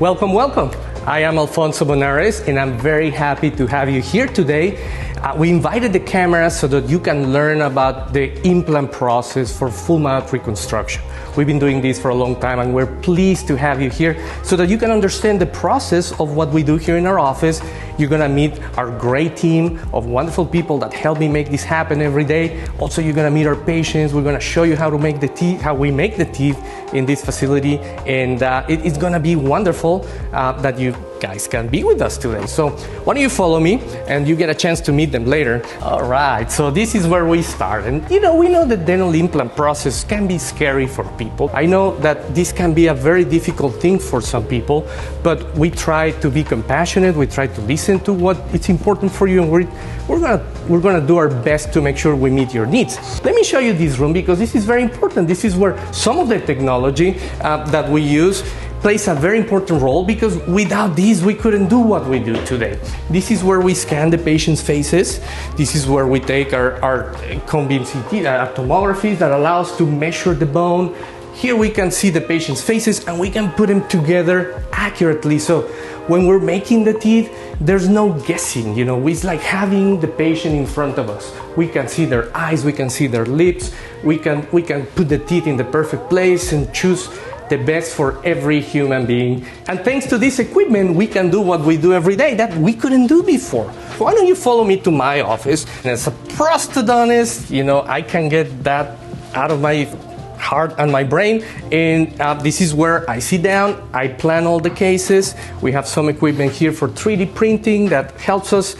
Welcome, welcome. I am Alfonso Bonares, and I'm very happy to have you here today. We invited the camera so that you can learn about the implant process for full mouth reconstruction. We've been doing this for a long time, and we're pleased to have you here so that you can understand the process of what we do here in our office. You're gonna meet our great team of wonderful people that help me make this happen every day. Also, you're gonna meet our patients. We're gonna show you how to make the teeth, how we make the teeth in this facility, and it's gonna be wonderful that you guys can be with us today. So why don't you follow me and you get a chance to meet them later. All right, so this is where we start. And we know the dental implant process can be scary for people. I know that this can be a very difficult thing for some people, but we try to be compassionate. We try to listen to what is important for you, and we're gonna do our best to make sure we meet your needs. Let me show you this room because this is very important. This is where some of the technology that we use plays a very important role, because without these we couldn't do what we do today. This is where we scan the patient's faces. This is where we take our cone-beam CT, tomography that allows to measure the bone. Here we can see the patient's faces and we can put them together accurately. So when we're making the teeth, there's no guessing, it's like having the patient in front of us. We can see their eyes, we can see their lips, we can put the teeth in the perfect place and choose the best for every human being. And thanks to this equipment, we can do what we do every day that we couldn't do before. Why don't you follow me to my office? And as a prosthodontist, I can get that out of my heart and my brain. And this is where I sit down, I plan all the cases. We have some equipment here for 3D printing that helps us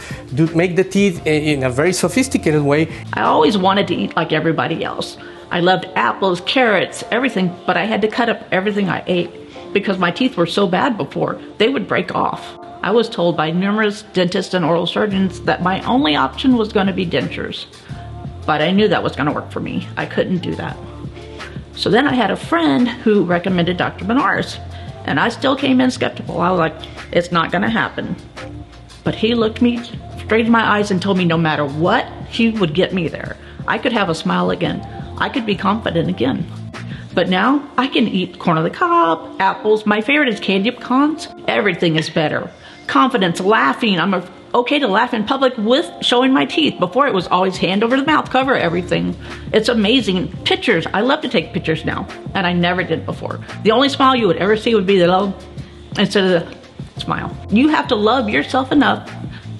make the teeth in a very sophisticated way. I always wanted to eat like everybody else. I loved apples, carrots, everything, but I had to cut up everything I ate because my teeth were so bad before, they would break off. I was told by numerous dentists and oral surgeons that my only option was going to be dentures. But I knew that was going to work for me. I couldn't do that. So then I had a friend who recommended Dr. Bonares, and I still came in skeptical. I was like, it's not going to happen. But he looked me straight in my eyes and told me no matter what, he would get me there. I could have a smile again. I could be confident again. But now I can eat corn on the cob, apples. My favorite is candy pecans. Everything is better. Confidence, laughing. I'm okay to laugh in public with showing my teeth. Before it was always hand over the mouth, cover everything. It's amazing. Pictures. I love to take pictures now, and I never did before. The only smile you would ever see would be the love instead of the smile. You have to love yourself enough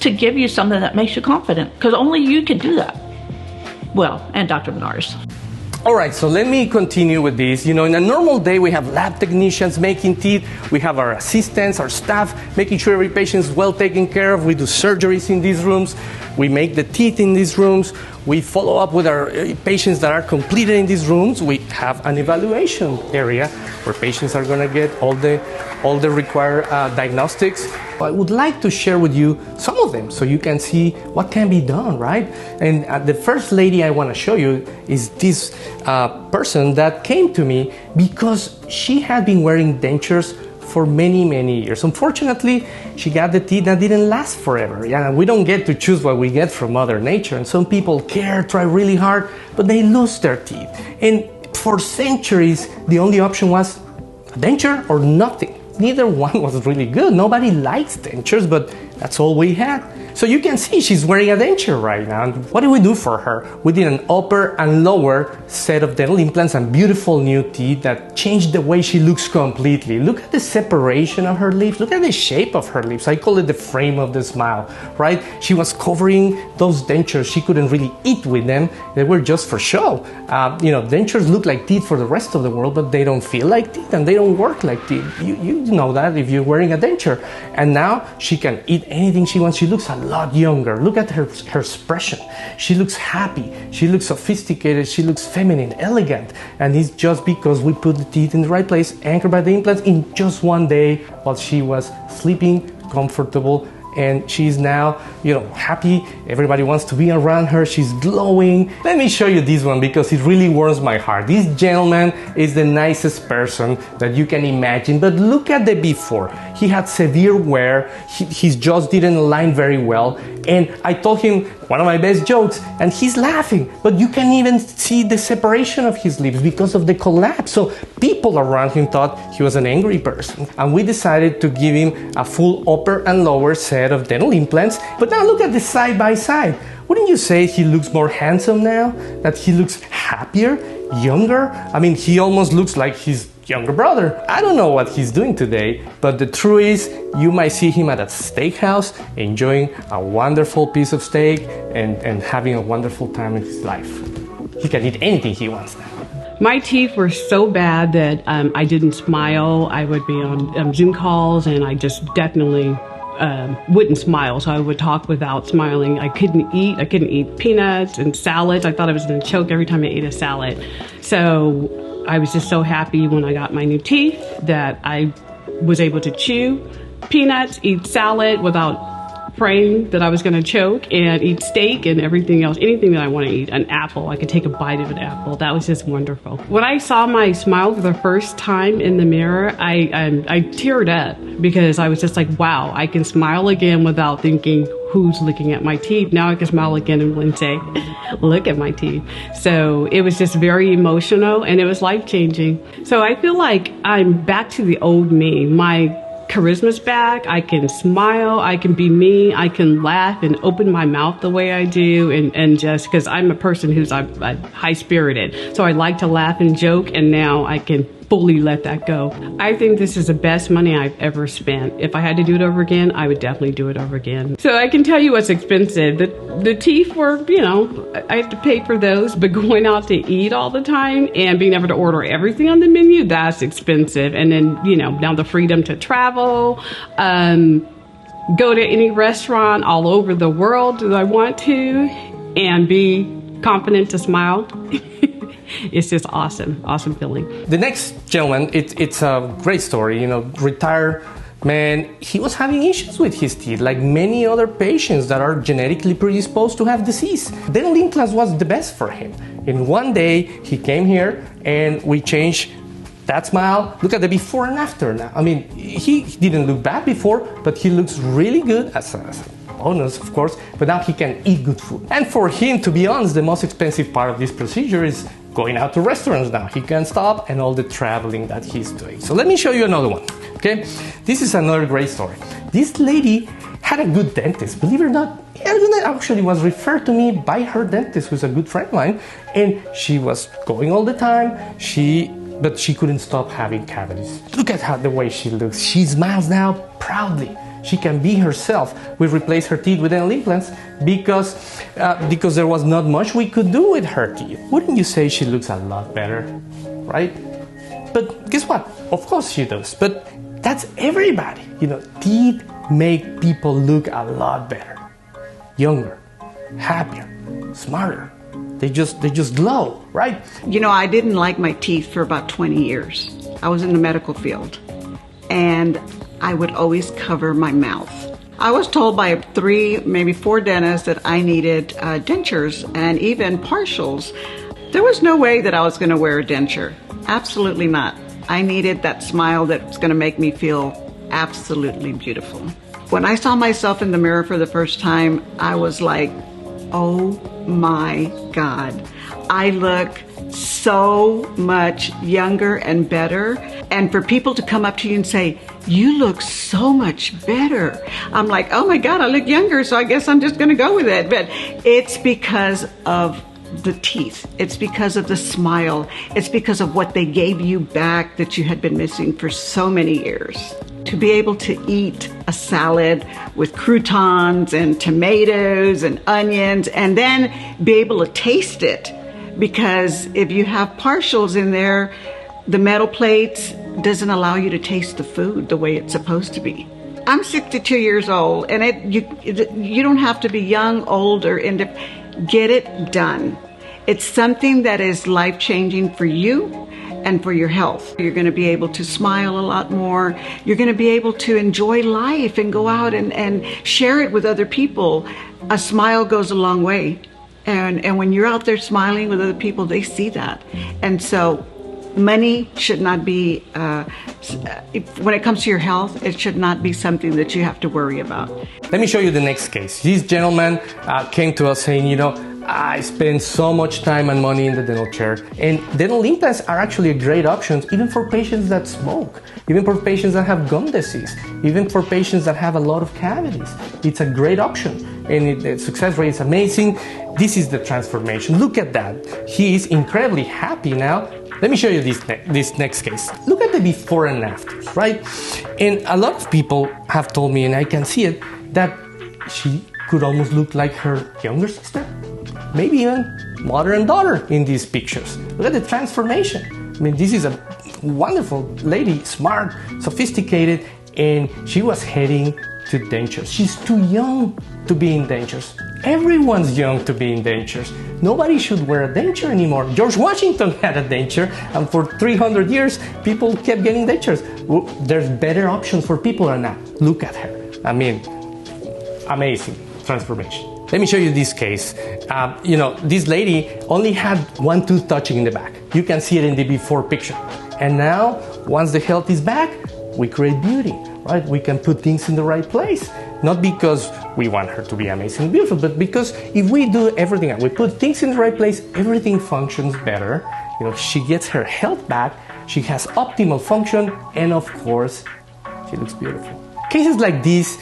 to give you something that makes you confident, because only you can do that. Well, and Dr. Bonares. All right, so let me continue with this. In a normal day, we have lab technicians making teeth. We have our assistants, our staff, making sure every patient is well taken care of. We do surgeries in these rooms. We make the teeth in these rooms. We follow up with our patients that are completed in these rooms. We have an evaluation area where patients are going to get all the required diagnostics. I would like to share with you some of them so you can see what can be done, right? And the first lady I want to show you is this person that came to me because she had been wearing dentures for many, many years. Unfortunately, she got the teeth that didn't last forever. Yeah, we don't get to choose what we get from Mother Nature, and some people try really hard, but they lose their teeth. And for centuries, the only option was a denture or nothing. Neither one was really good. Nobody likes dentures, but that's all we had. So you can see she's wearing a denture right now. And what did we do for her? We did an upper and lower set of dental implants and beautiful new teeth that changed the way she looks completely. Look at the separation of her lips. Look at the shape of her lips. I call it the frame of the smile, right? She was covering those dentures. She couldn't really eat with them. They were just for show. Dentures look like teeth for the rest of the world, but they don't feel like teeth and they don't work like teeth. You know that if you're wearing a denture. And now she can eat anything she wants. She looks a lot younger. Look at her expression. She looks happy. She looks sophisticated. She looks feminine, elegant. And it's just because we put the teeth in the right place, anchored by the implants in just one day while she was sleeping, comfortable, and she's now, happy. Everybody wants to be around her. She's glowing. Let me show you this one because it really warms my heart. This gentleman is the nicest person that you can imagine, but look at the before. He had severe wear. His jaws didn't align very well. And I told him, one of my best jokes, and he's laughing, but you can even see the separation of his lips because of the collapse. So people around him thought he was an angry person, and we decided to give him a full upper and lower set of dental implants. But now look at this side by side. Wouldn't you say he looks more handsome now? That he looks happier, younger? I mean, he almost looks like his younger brother. I don't know what he's doing today, but the truth is, you might see him at a steakhouse enjoying a wonderful piece of steak and having a wonderful time in his life. He can eat anything he wants now. My teeth were so bad that I didn't smile. I would be on Zoom calls and I just definitely wouldn't smile. So I would talk without smiling. I couldn't eat peanuts and salads. I thought I was going to choke every time I ate a salad. So I was just so happy when I got my new teeth that I was able to chew peanuts, eat salad without praying that I was going to choke, and eat steak and everything else, anything that I want to eat. An apple, I could take a bite of an apple. That was just wonderful. When I saw my smile for the first time in the mirror, I teared up because I was just like, wow, I can smile again without thinking, who's looking at my teeth? Now I can smile again and say, look at my teeth. So it was just very emotional and it was life-changing. So I feel like I'm back to the old me. My charisma's back. I can smile. I can be me. I can laugh and open my mouth the way I do. And just because I'm a person who's high-spirited. So I like to laugh and joke, and now I can fully let that go. I think this is the best money I've ever spent. If I had to do it over again, I would definitely do it over again. So I can tell you what's expensive. The teeth were, I have to pay for those, but going out to eat all the time and being able to order everything on the menu, that's expensive. And then, now the freedom to travel, go to any restaurant all over the world that I want to, and be confident to smile. It's just awesome feeling. The next gentleman, it's a great story. Retired man, he was having issues with his teeth, like many other patients that are genetically predisposed to have disease. Dental implants was the best for him. And one day he came here and we changed that smile. Look at the before and after now. I mean, he didn't look bad before, but he looks really good as a bonus, of course, but now he can eat good food. And for him, to be honest, the most expensive part of this procedure is going out to restaurants now. He can't stop, and all the traveling that he's doing. So let me show you another one, okay? This is another great story. This lady had a good dentist, believe it or not. Actually was referred to me by her dentist, who's a good friend of mine, and she was going all the time, but she couldn't stop having cavities. Look at the way she looks. She smiles now proudly. She can be herself. We replaced her teeth with dental implants because there was not much we could do with her teeth. Wouldn't you say she looks a lot better, right? But guess what? Of course she does. But that's everybody. Teeth make people look a lot better, younger, happier, smarter. They just glow, right? I didn't like my teeth for about 20 years. I was in the medical field, and I would always cover my mouth. I was told by 3, maybe 4 dentists that I needed dentures and even partials. There was no way that I was going to wear a denture. Absolutely not. I needed that smile that was going to make me feel absolutely beautiful. When I saw myself in the mirror for the first time, I was like, oh my God, I look so much younger and better. And for people to come up to you and say, you look so much better. I'm like, oh my God, I look younger, so I guess I'm just going to go with it. But it's because of the teeth. It's because of the smile. It's because of what they gave you back that you had been missing for so many years. To be able to eat a salad with croutons and tomatoes and onions and then be able to taste it. Because if you have partials in there, the metal plates doesn't allow you to taste the food the way it's supposed to be. I'm 62 years old, and you don't have to be young, old, or indifferent. Get it done. It's something that is life-changing for you and for your health. You're going to be able to smile a lot more. You're going to be able to enjoy life and go out and share it with other people. A smile goes a long way. And when you're out there smiling with other people, they see that. And so Money should not be, when it comes to your health, it should not be something that you have to worry about. Let me show you the next case. This gentleman came to us saying, I spend so much time and money in the dental chair, and dental implants are actually a great option even for patients that smoke, even for patients that have gum disease, even for patients that have a lot of cavities. It's a great option, and the success rate is amazing. This is the transformation. Look at that. He is incredibly happy now. Let me show you this next case. Look at the before and after, right? And a lot of people have told me, and I can see it, that she could almost look like her younger sister, maybe even mother and daughter in these pictures. Look at the transformation. I mean, this is a wonderful lady, smart, sophisticated, and she was heading to dentures. She's too young to be in dentures. Everyone's young to be in dentures. Nobody should wear a denture anymore. George Washington had a denture, and for 300 years, people kept getting dentures. There's better options for people than that. Look at her. I mean, amazing transformation. Let me show you this case. This lady only had one tooth touching in the back. You can see it in the before picture. And now, once the health is back, we create beauty, right? We can put things in the right place. Not because we want her to be amazing and beautiful, but because if we do everything, we put things in the right place, everything functions better. She gets her health back, she has optimal function, and of course, she looks beautiful. Cases like these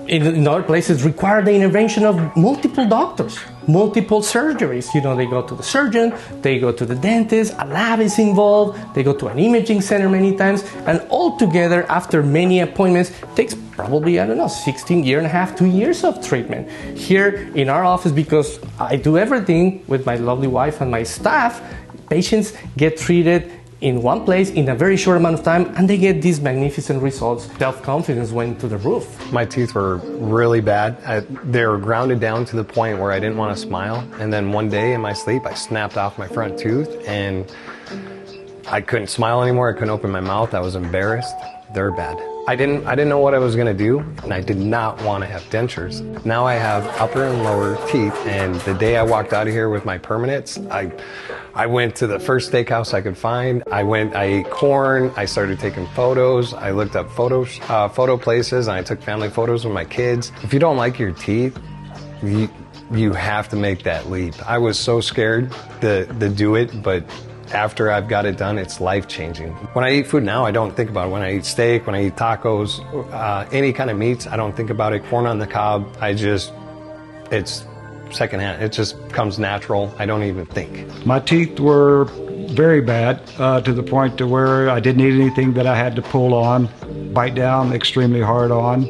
in other places require the intervention of multiple doctors, multiple surgeries. They go to the surgeon, they go to the dentist, a lab is involved, they go to an imaging center many times, and all together, after many appointments, takes probably, 16 years and a half, 2 years of treatment. Here in our office, because I do everything with my lovely wife and my staff, patients get treated in one place in a very short amount of time, and they get these magnificent results. Self-confidence went to the roof. My teeth were really bad. They were grounded down to the point where I didn't want to smile. And then one day in my sleep, I snapped off my front tooth, and I couldn't smile anymore. I couldn't open my mouth. I was embarrassed. They're bad. I didn't know what I was gonna do, and I did not want to have dentures. Now I have upper and lower teeth, and the day I walked out of here with my permanents, I went to the first steakhouse I could find. I ate corn, I started taking photos, I looked up photo places, and I took family photos with my kids. If you don't like your teeth, you have to make that leap. I was so scared to do it, but after I've got it done, it's life-changing. When I eat food now, I don't think about it. When I eat steak, when I eat tacos, any kind of meats, I don't think about it. Corn on the cob, it's secondhand. It just comes natural. I don't even think. My teeth were very bad to the point to where I didn't eat anything that I had to pull on, bite down extremely hard on,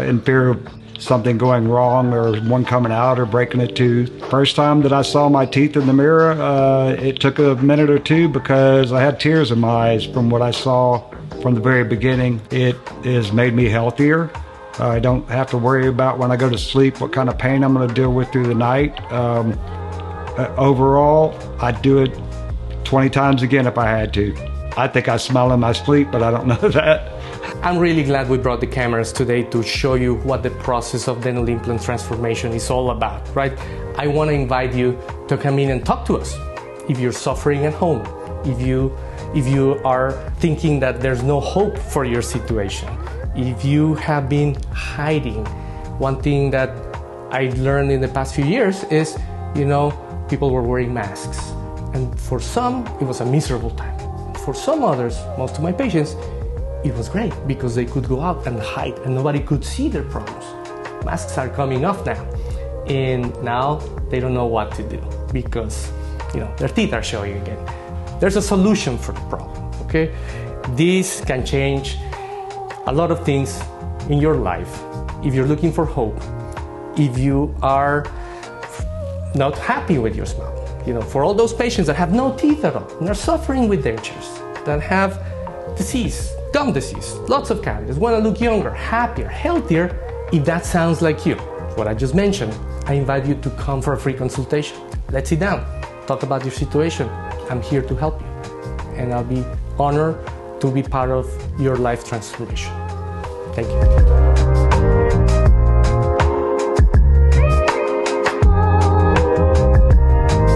in fear of something going wrong or one coming out or breaking a tooth. First time that I saw my teeth in the mirror, it took a minute or two because I had tears in my eyes from what I saw from the very beginning. It has made me healthier. I don't have to worry about when I go to sleep what kind of pain I'm going to deal with through the night. Overall, I'd do it 20 times again if I had to. I think I smile in my sleep, but I don't know that. I'm really glad we brought the cameras today to show you what the process of dental implant transformation is all about, right? I want to invite you to come in and talk to us. If you're suffering at home, if you are thinking that there's no hope for your situation, if you have been hiding, one thing that I learned in the past few years is, people were wearing masks. And for some, it was a miserable time. For some others, most of my patients, it was great because they could go out and hide and nobody could see their problems. Masks are coming off now, and now they don't know what to do because their teeth are showing again. There's a solution for the problem, okay? This can change a lot of things in your life. If you're looking for hope, if you are not happy with your smile, for all those patients that have no teeth at all and are suffering with dentures, that have disease, gum disease, lots of cavities, want to look younger, happier, healthier, if that sounds like you, what I just mentioned, I invite you to come for a free consultation. Let's sit down, talk about your situation. I'm here to help you, and I'll be honored to be part of your life transformation. Thank you.